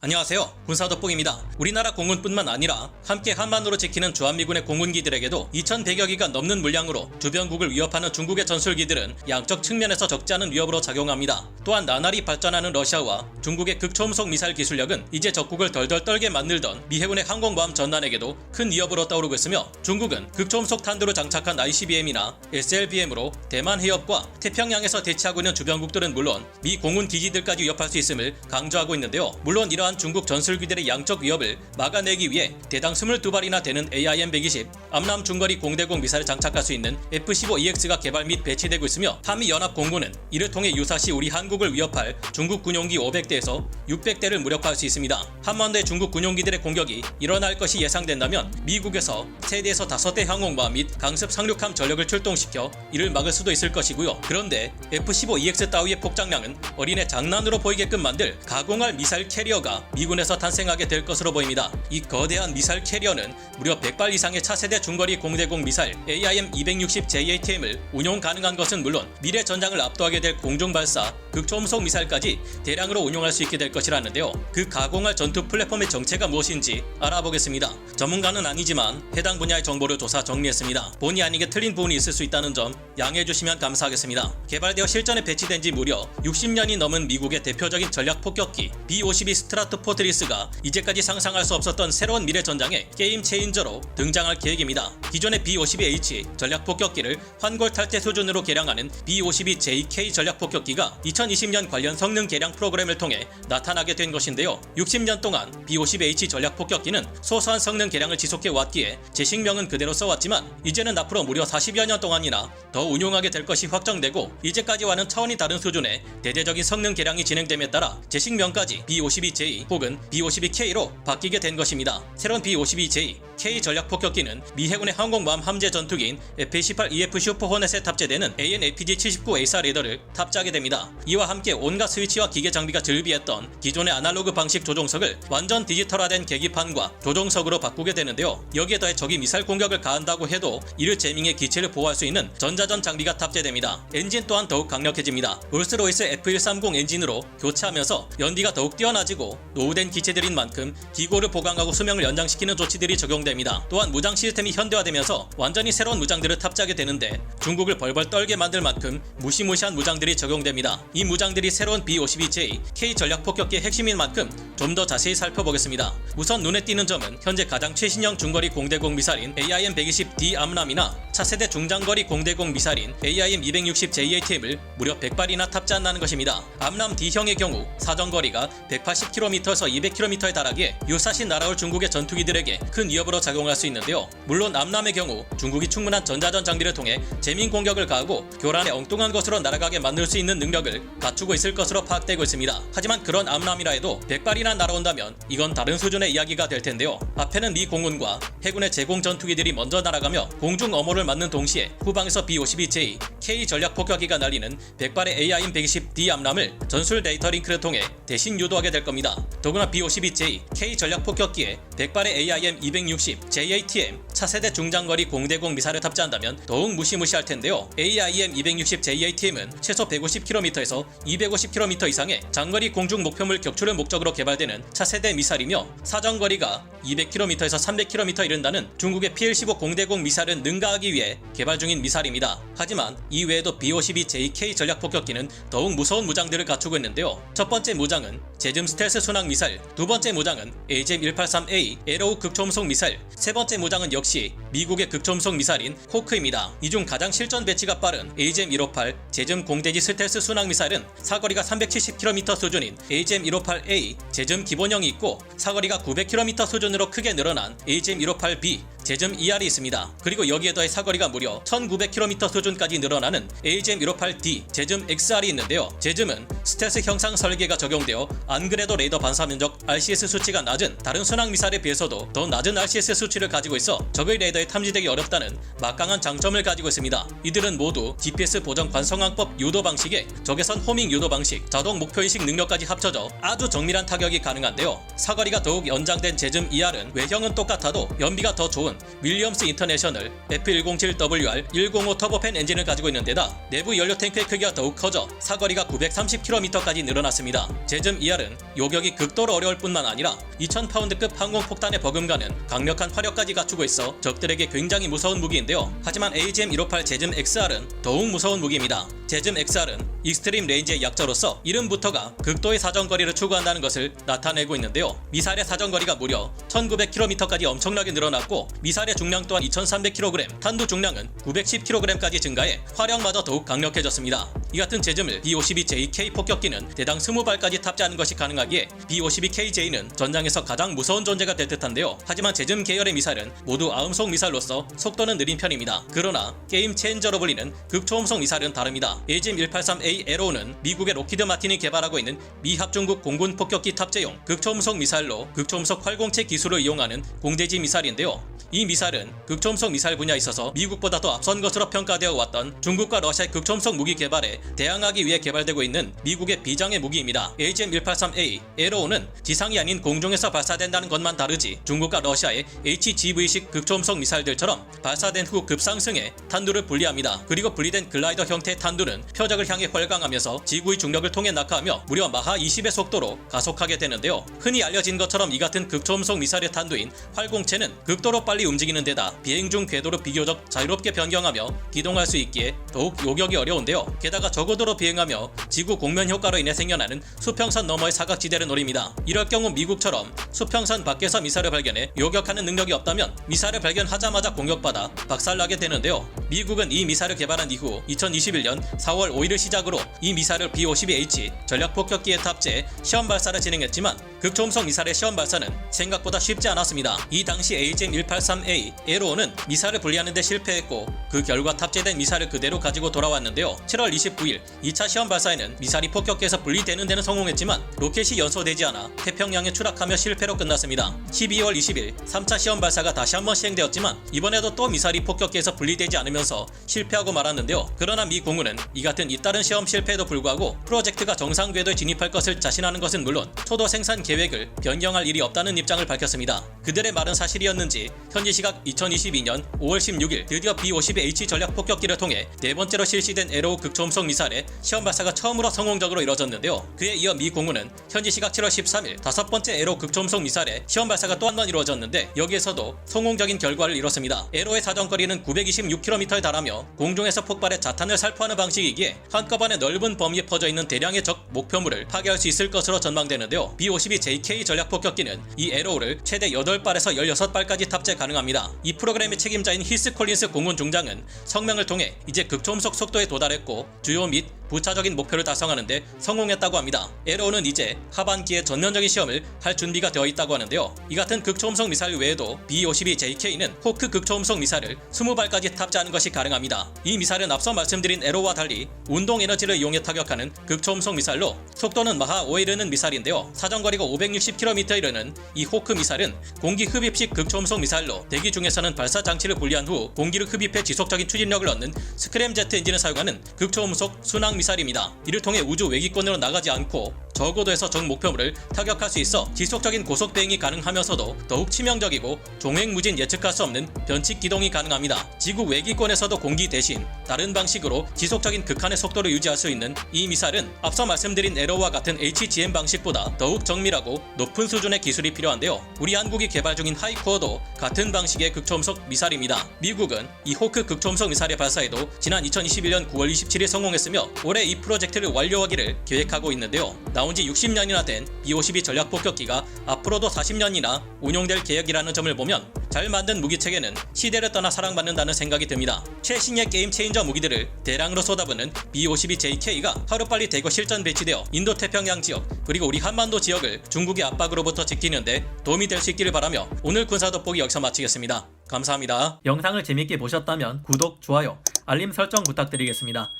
안녕하세요. 군사돋보기입니다. 우리나라 공군뿐만 아니라 함께 한반도를 지키는 주한미군의 공군기들에게도 2100여 기가 넘는 물량으로 주변국을 위협하는 중국의 전술기들은 양적 측면에서 적지 않은 위협으로 작용합니다. 또한 나날이 발전하는 러시아와 중국의 극초음속 미사일 기술력은 이제 적국을 덜덜 떨게 만들던 미 해군의 항공모함 전단에게도 큰 위협으로 떠오르고 있으며, 중국은 극초음속 탄두를 장착한 ICBM이나 SLBM으로 대만 해협과 태평양에서 대치하고 있는 주변국들은 물론 미 공군 기지들까지 위협할 수 있음을 강조하고 있는데요. 물론 이러한 중국 전술기들의 양적 위협을 막아내기 위해 대당 22발이나 되는 AIM-120 암람 중거리 공대공 미사일을 장착할 수 있는 F-15EX가 개발 및 배치되고 있으며, 한미연합공군은 이를 통해 유사시 우리 한국을 위협할 중국 군용기 500대에서 600대를 무력화할 수 있습니다. 한반도의 중국 군용기들의 공격이 일어날 것이 예상된다면 미국에서 3대에서 5대 항공모함 및 강습 상륙함 전력을 출동시켜 이를 막을 수도 있을 것이고요. 그런데 F-15EX 따위의 폭장량은 어린애 장난으로 보이게끔 만들 가공할 미사일 캐리어가 미군에서 탄생하게 될 것으로 보입니다. 이 거대한 미사일 캐리어는 무려 100발 이상의 차세대 중거리 공대공 미사일 AIM-260JATM을 운용 가능한 것은 물론 미래 전장을 압도하게 될 공중발사 극초음속 미사일까지 대량으로 운용할 수 있게 될 것이라는데요. 그 가공할 전투 플랫폼의 정체가 무엇인지 알아보겠습니다. 전문가는 아니지만 해당 분야의 정보를 조사 정리했습니다. 본의 아니게 틀린 부분이 있을 수 있다는 점 양해해 주시면 감사하겠습니다. 개발되어 실전에 배치된 지 무려 60년이 넘은 미국의 대표적인 전략 폭격기 B-52 스트라토포트리스가 이제까지 상상할 수 없었던 새로운 미래 전장의 게임 체인저로 등장할 계획입니다. 기존의 B-52H 전략 폭격기를 환골 탈퇴 수준으로 개량하는 B-52JK 전략 폭격기가 2020년 관련 성능 개량 프로그램을 통해 나타나게 된 것인데요. 60년 동안 B-52H 전략 폭격기는 소소한 성능 개량을 지속해 왔기에 제식명은 그대로 써왔지만, 이제는 앞으로 무려 40여 년 동안이나 더 운용하게 될 것이 확정되고, 이제까지와는 차원이 다른 수준의 대대적인 성능 개량이 진행됨에 따라 제식명까지 B-52J 혹은 B-52K로 바뀌게 된 것입니다. 새로운 B-52J K 전략 폭격기는 미 해군의 항공모함 함재 전투기인 F-18EF 슈퍼호넷에 탑재되는 AN/APG-79A4 레이더를 탑재하게 됩니다. 이와 함께 온갖 스위치와 기계 장비가 즐비했던 기존의 아날로그 방식 조종석을 완전 디지털화된 계기판과 조종석으로 바꾸게 되는데요. 여기에 더해 적이 미사일 공격을 가한다고 해도 이를 제밍의 기체를 보호할 수 있는 전자전 장비가 탑재됩니다. 엔진 또한 더욱 강력해집니다. 롤스로이스 F130 엔진으로 교체하면서 연비가 더욱 뛰어나지고, 노후된 기체들인 만큼 기고를 보강하고 수명을 연장시키는 조치들이 적용됩니다. 또한 무장 시스템이 현대화되면서 완전히 새로운 무장들을 탑재하게 되는데, 중국을 벌벌 떨게 만들 만큼 무시무시한 무장들이 적용됩니다. 이 무장들이 새로운 B-52J K 전략 폭격기의 핵심인 만큼 좀 더 자세히 살펴보겠습니다. 우선 눈에 띄는 점은 현재 가장 최신형 중거리 공대공 미사일인 AIM-120D 암람이나 차세대 중장거리 공대공 미사일인 AIM-260JATM을 무려 100발이나 탑재한다는 것입니다. 암람 D형의 경우 사정거리가 180km에서 200km에 달하기에 유사시 날아올 중국의 전투기들에게 큰 위협으로 작용할 수 있는데요. 물론 암람의 경우 중국이 충분한 전자전 장비를 통해 재민 공격을 가하고 교란에 엉뚱한 것으로 날아가게 만들 수 있는 능력을 갖추고 있을 것으로 파악되고 있습니다. 하지만 그런 암람이라 해도 100발이나 날아온다면 이건 다른 수준의 이야기가 될 텐데요. 앞에는 미 공군과 해군의 제공 전투기들이 먼저 날아가며 공중 엄호를 맞는 동시에 후방에서 B-52J K 전략 폭격기가 날리는 100발의 AIM-120D 암람을 전술 데이터 링크를 통해 대신 유도하게 될 겁니다. 더구나 B-52J K 전략 폭격기에 100발의 AIM-260 JATM 차세대 중장거리 공대공 미사일을 탑재한다면 더욱 무시무시할 텐데요. AIM-260 JATM은 최소 150km에서 250km 이상의 장거리 공중 목표물 격추를 목적으로 개발되는 차세대 미사일이며, 사정거리가 200km에서 300km 이른다는 중국의 PL-15 공대공 미사일을 능가하기 위해 개발 중인 미사일입니다. 하지만 이 외에도 B-52JK 전략 폭격기는 더욱 무서운 무장들을 갖추고 있는데요. 첫 번째 무장은 제즘 스텔스 순항 미사일, 두 번째 무장은 AGM-183A 에로우 극초음속 미사일, 세 번째 무장은 역시 미국의 극초음속 미사일인 호크입니다. 이 중 가장 실전 배치가 빠른 AGM-158 제즘 공대지 스텔스 순항 미사일은 사거리가 370km 수준인 AGM-158A 제즘 기본형이 있고, 사거리가 900km 수준으로 크게 늘어난 AGM-158B 제즘 ER이 있습니다. 그리고 여기에 더해 사거리가 무려 1900km 수준까지 늘어나는 AGM-158D 제즘 XR이 있는데요. 제즘은 스텔스 형상 설계가 적용되어 안 그래도 레이더 반사 면적 RCS 수치가 낮은 다른 순항 미사일에 비해서도 더 낮은 RCS 수치를 가지고 있어 적의 레이더에 탐지되기 어렵다는 막강한 장점을 가지고 있습니다. 이들은 모두 GPS 보정 관성항법 유도 방식에 적외선 호밍 유도 방식, 자동 목표인식 능력까지 합쳐져 아주 정밀한 타격이 가능한데요. 사거리가 더욱 연장된 제즘 ER은 외형은 똑같아도 연비가 더 좋은 제품은 윌리엄스 인터내셔널 F107WR105 터보팬 엔진을 가지고 있는 데다 내부 연료 탱크의 크기가 더욱 커져 사거리가 930km까지 늘어났습니다. 제즘 ER은 요격이 극도로 어려울 뿐만 아니라 2000파운드급 항공폭탄에 버금가는 강력한 화력까지 갖추고 있어 적들에게 굉장히 무서운 무기인데요. 하지만 AGM-158 제즘 XR은 더욱 무서운 무기입니다. 제즘 XR은 익스트림 레인지의 약자로서 이름부터가 극도의 사정거리를 추구한다는 것을 나타내고 있는데요. 미사일의 사정거리가 무려 1900km까지 엄청나게 늘어났고 미사일의 중량 또한 2300kg, 탄두 중량은 910kg까지 증가해 화력마저 더욱 강력해졌습니다. 이 같은 제즘을 B-52JK 폭격기는 대당 20발까지 탑재하는 것이 가능하기에 B-52KJ는 전장에서 가장 무서운 존재가 될 듯한데요. 하지만 제즘 계열의 미사일은 모두 아음속 미사일로서 속도는 느린 편입니다. 그러나 게임 체인저로 불리는 극초음속 미사일은 다릅니다. AGM-183A 에로우는 미국의 로키드 마틴이 개발하고 있는 미 합중국 공군 폭격기 탑재용 극초음속 미사일로 극초음속 활공체 기술을 이용하는 공대지 미사일인데요. 이 미사일은 극초음속 미사일 분야에 있어서 미국보다 더 앞선 것으로 평가되어 왔던 중국과 러시아의 극초음속 무기 개발에 대항하기 위해 개발되고 있는 미국의 비장의 무기입니다. AGM-183A 에로우는 지상이 아닌 공중에서 발사된다는 것만 다르지 중국과 러시아의 HGV식 극초음속 미사일들처럼 발사된 후 급상승해 탄두를 분리합니다. 그리고 분리된 글라이더 형태의 탄두는 표적을 향해 활강하면서 지구의 중력을 통해 낙하하며 무려 마하 20의 속도로 가속하게 되는데요. 흔히 알려진 것처럼 이 같은 극초음속 미사일의 탄두인 활공체는 극도로 빨리 움직이는 데다 비행 중 궤도를 비교적 자유롭게 변경하며 기동할 수 있기에 더욱 요격이 어려운데요. 게다가 저고도로 비행하며 지구 공면 효과로 인해 생겨나는 수평선 너머의 사각지대를 노립니다. 이럴 경우 미국처럼 수평선 밖에서 미사일을 발견해 요격하는 능력이 없다면 미사일을 발견하자마자 공격받아 박살나게 되는데요. 미국은 이 미사일을 개발한 이후 2021년 4월 5일을 시작으로 이 미사일을 B-52H 전략폭격기에 탑재해 시험 발사를 진행했지만 극초음속 미사일의 시험 발사는 생각보다 쉽지 않았습니다. 이 당시 AGM-183A 에로우는 미사일을 분리하는 데 실패했고 그 결과 탑재된 미사일을 그대로 가지고 돌아왔는데요. 7월 29일 2차 시험 발사에는 미사일이 폭격기에서 분리되는 데는 성공했지만 로켓이 연소되지 않아 태평양에 추락하며 실패로 끝났습니다. 12월 20일 3차 시험 발사가 다시 한번 시행되었지만 이번에도 또 미사일이 폭격기에서 분리되지 않으면서 실패하고 말았는데요. 그러나 미 공군은 이 같은 잇따른 시험 실패에도 불구하고 프로젝트가 정상 궤도에 진입할 것을 자신하는 것은 물론 초도 생산 계획을 변경할 일이 없다는 입장을 밝혔습니다. 그들의 말은 사실이었는지 현지 시각 2022년 5월 16일 드디어 B-52H 전략 폭격기를 통해 네 번째로 실시된 에로우 극초음속 미사일의 시험 발사가 처음으로 성공적으로 이뤄졌는데요. 그에 이어 미 공군은 현지 시각 7월 13일 다섯 번째 에로우 극초음속 미사일의 시험 발사가 또 한 번 이루어졌는데 여기에서도 성공적인 결과를 이뤘습니다. 에로우의 사정거리는 926km에 달하며 공중에서 폭발해 자탄을 살포하는 방식이기에 한꺼번에 넓은 범위에 퍼져 있는 대량의 적 목표물을 파괴할 수 있을 것으로 전망되는데요. B-52JK 전략 폭격기는 이 에로우를 최대 8발에서 16발까지 탑재 가능합니다. 이 프로그램의 책임자인 히스 콜린스 공군 중장은 성명을 통해 이제 극초음속 속도에 도달했고 주요 및 부차적인 목표를 달성하는데 성공했다고 합니다. 에로우는 이제 하반기에 전면적인 시험을 할 준비가 되어 있다고 하는데요. 이 같은 극초음속 미사일 외에도 B-52JK는 호크 극초음속 미사일을 20발까지 탑재하는 것이 가능합니다. 이 미사일은 앞서 말씀드린 에로우와 달리 운동 에너지를 이용해 타격하는 극초음속 미사일로 속도는 마하 5에 이르는 미사일인데요. 사정거리가 560km에 이르는 이 호크 미사일은 공기 흡입식 극초음속 미사일로 대기 중에서는 발사 장치를 분리한 후 공기를 흡입해 지속적인 추진력을 얻는 스크램제트 엔진을 사용하는 극초음속 순항 미사일입니다. 이를 통해 우주 외기권으로 나가지 않고 저고도에서 적 목표물을 타격할 수 있어 지속적인 고속 비행이 가능하면서도 더욱 치명적이고 종횡무진 예측할 수 없는 변칙 기동이 가능합니다. 지구 외기권에서도 공기 대신 다른 방식으로 지속적인 극한의 속도를 유지할 수 있는 이 미사일은 앞서 말씀드린 에로우와 같은 HGM 방식보다 더욱 정밀하고 높은 수준의 기술이 필요한데요. 우리 한국이 개발 중인 하이쿠어도 같은 방식의 극초음속 미사일입니다. 미국은 이 호크 극초음속 미사일의 발사에도 지난 2021년 9월 27일 성공했으며 올해 이 프로젝트를 완료하기를 계획하고 있는데요. 나온 지 60년이나 된 B-52 전략 폭격기가 앞으로도 40년이나 운용될 계획이라는 점을 보면 잘 만든 무기체계는 시대를 떠나 사랑받는다는 생각이 듭니다. 최신의 게임 체인저 무기들을 대량으로 쏟아붓는 B-52JK가 하루빨리 대거 실전 배치되어 인도태평양 지역 그리고 우리 한반도 지역을 중국의 압박으로부터 지키는데 도움이 될 수 있기를 바라며 오늘 군사 돋보기 여기서 마치겠습니다. 감사합니다. 영상을 재밌게 보셨다면 구독, 좋아요, 알림 설정 부탁드리겠습니다.